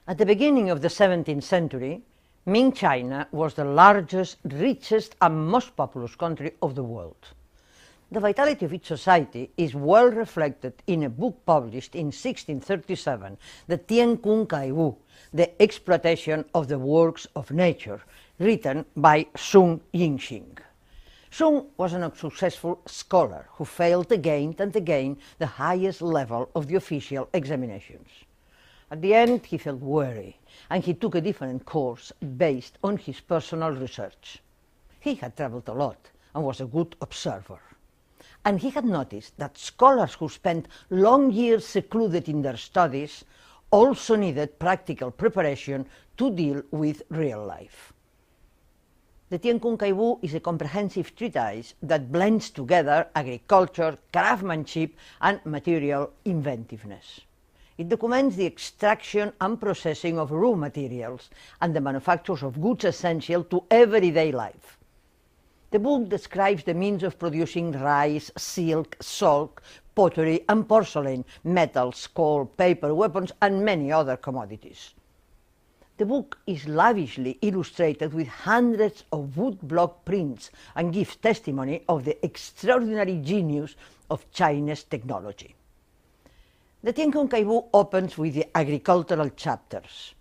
At the beginning of the 17th century, Ming China was the largest, richest and most populous country of the world. The vitality of its society is well reflected in a book published in 1637, the Tian Kun Kai Wu, The Exploitation of the Works of Nature, written by Sun Yingxing. Sun was an unsuccessful scholar who failed again and again the highest level of the official examinations. At the end, he felt weary, and he took a different course based on his personal research. He had traveled a lot and was a good observer. And he had noticed that scholars who spent long years secluded in their studies also needed practical preparation to deal with real life. The Tian Kun Kai Wu is a comprehensive treatise that blends together agriculture, craftsmanship, and material inventiveness. It documents the extraction and processing of raw materials and the manufacture of goods essential to everyday life. The book describes the means of producing rice, silk, salt, pottery and porcelain, metals, coal, paper, weapons and many other commodities. The book is lavishly illustrated with hundreds of woodblock prints and gives testimony of the extraordinary genius of Chinese technology. The Tian Kun Kai Wu opens with the agricultural chapters.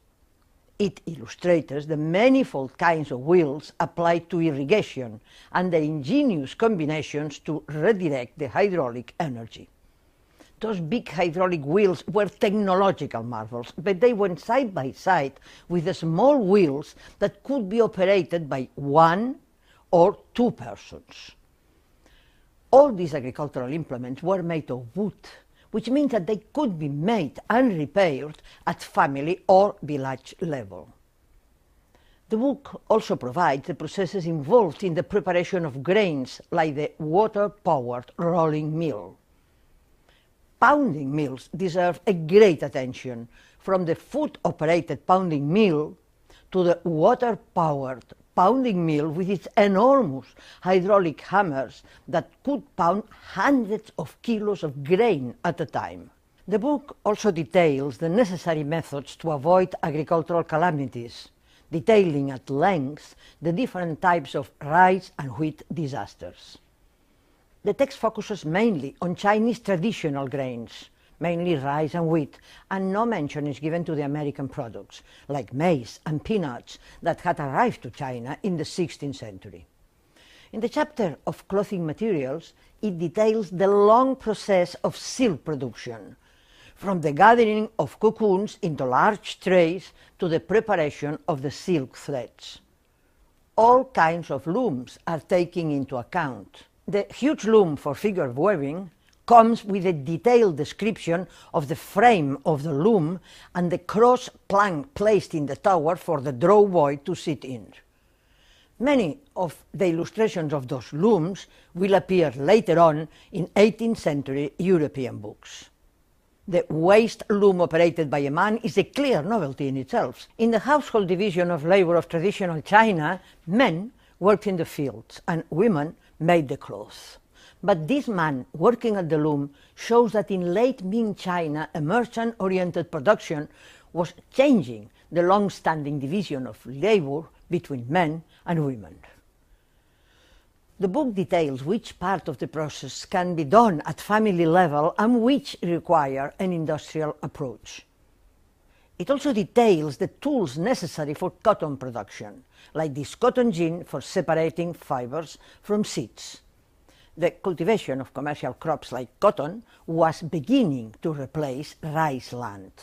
It illustrates the manifold kinds of wheels applied to irrigation and their ingenious combinations to redirect the hydraulic energy. Those big hydraulic wheels were technological marvels, but they went side by side with the small wheels that could be operated by one or two persons. All these agricultural implements were made of wood, which means that they could be made and repaired at family or village level. The book also provides the processes involved in the preparation of grains, like the water-powered rolling mill. Pounding mills deserve a great attention, from the foot-operated pounding mill to the water-powered pounding mill with its enormous hydraulic hammers that could pound hundreds of kilos of grain at a time. The book also details the necessary methods to avoid agricultural calamities, detailing at length the different types of rice and wheat disasters. The text focuses mainly on Chinese traditional grains, mainly rice and wheat, and no mention is given to the American products, like maize and peanuts, that had arrived to China in the 16th century. In the chapter of clothing materials, it details the long process of silk production, from the gathering of cocoons into large trays to the preparation of the silk threads. All kinds of looms are taken into account. The huge loom for figure weaving comes with a detailed description of the frame of the loom and the cross plank placed in the tower for the draw boy to sit in. Many of the illustrations of those looms will appear later on in 18th century European books. The waist loom operated by a man is a clear novelty in itself. In the household division of labor of traditional China, men worked in the fields and women made the clothes. But this man working at the loom shows that in late Ming China, a merchant-oriented production was changing the long-standing division of labor between men and women. The book details which part of the process can be done at family level and which require an industrial approach. It also details the tools necessary for cotton production, like this cotton gin for separating fibers from seeds. The cultivation of commercial crops like cotton was beginning to replace rice land.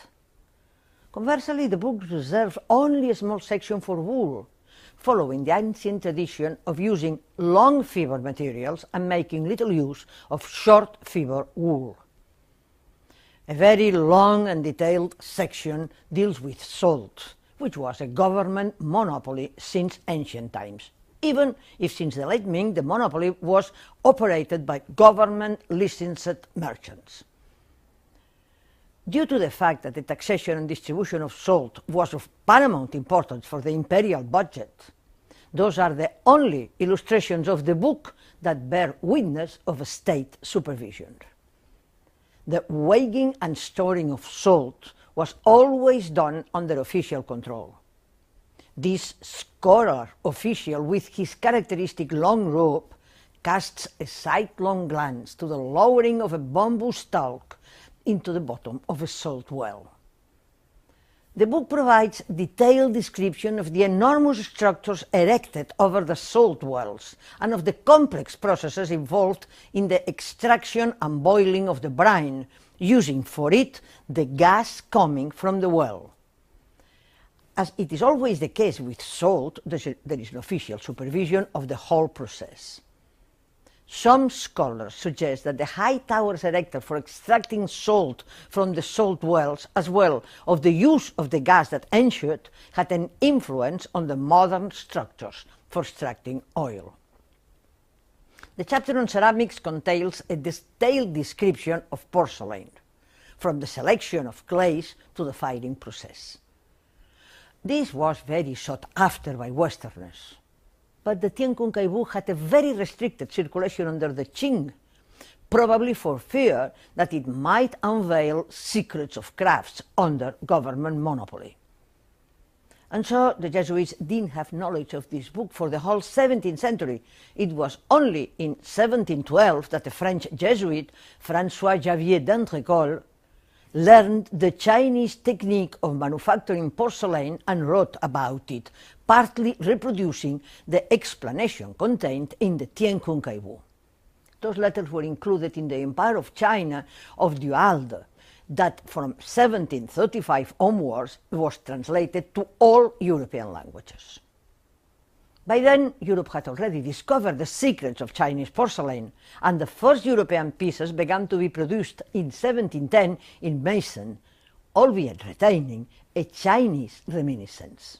Conversely, the book reserves only a small section for wool, following the ancient tradition of using long fiber materials and making little use of short fiber wool. A very long and detailed section deals with salt, which was a government monopoly since ancient times, even if since the late Ming the monopoly was operated by government-licensed merchants. Due to the fact that the taxation and distribution of salt was of paramount importance for the imperial budget, those are the only illustrations of the book that bear witness of state supervision. The weighing and storing of salt was always done under official control. This scholar official, with his characteristic long robe, casts a sidelong glance to the lowering of a bamboo stalk into the bottom of a salt well. The book provides detailed description of the enormous structures erected over the salt wells and of the complex processes involved in the extraction and boiling of the brine, using for it the gas coming from the well. As it is always the case with salt, there is no official supervision of the whole process. Some scholars suggest that the high towers erected for extracting salt from the salt wells, as well as the use of the gas that ensued, had an influence on the modern structures for extracting oil. The chapter on ceramics contains a detailed description of porcelain, from the selection of clays to the firing process. This was very sought after by Westerners. But the Tiankunkaibu had a very restricted circulation under the Qing, probably for fear that it might unveil secrets of crafts under government monopoly. And so the Jesuits didn't have knowledge of this book for the whole 17th century. It was only in 1712 that the French Jesuit François Xavier d'Entrecolle learned the Chinese technique of manufacturing porcelain and wrote about it, partly reproducing the explanation contained in the Tiankunkaibu. Those letters were included in the Empire of China of Du Halde, that from 1735 onwards was translated to all European languages. By then, Europe had already discovered the secrets of Chinese porcelain, and the first European pieces began to be produced in 1710 in Meissen, albeit retaining a Chinese reminiscence.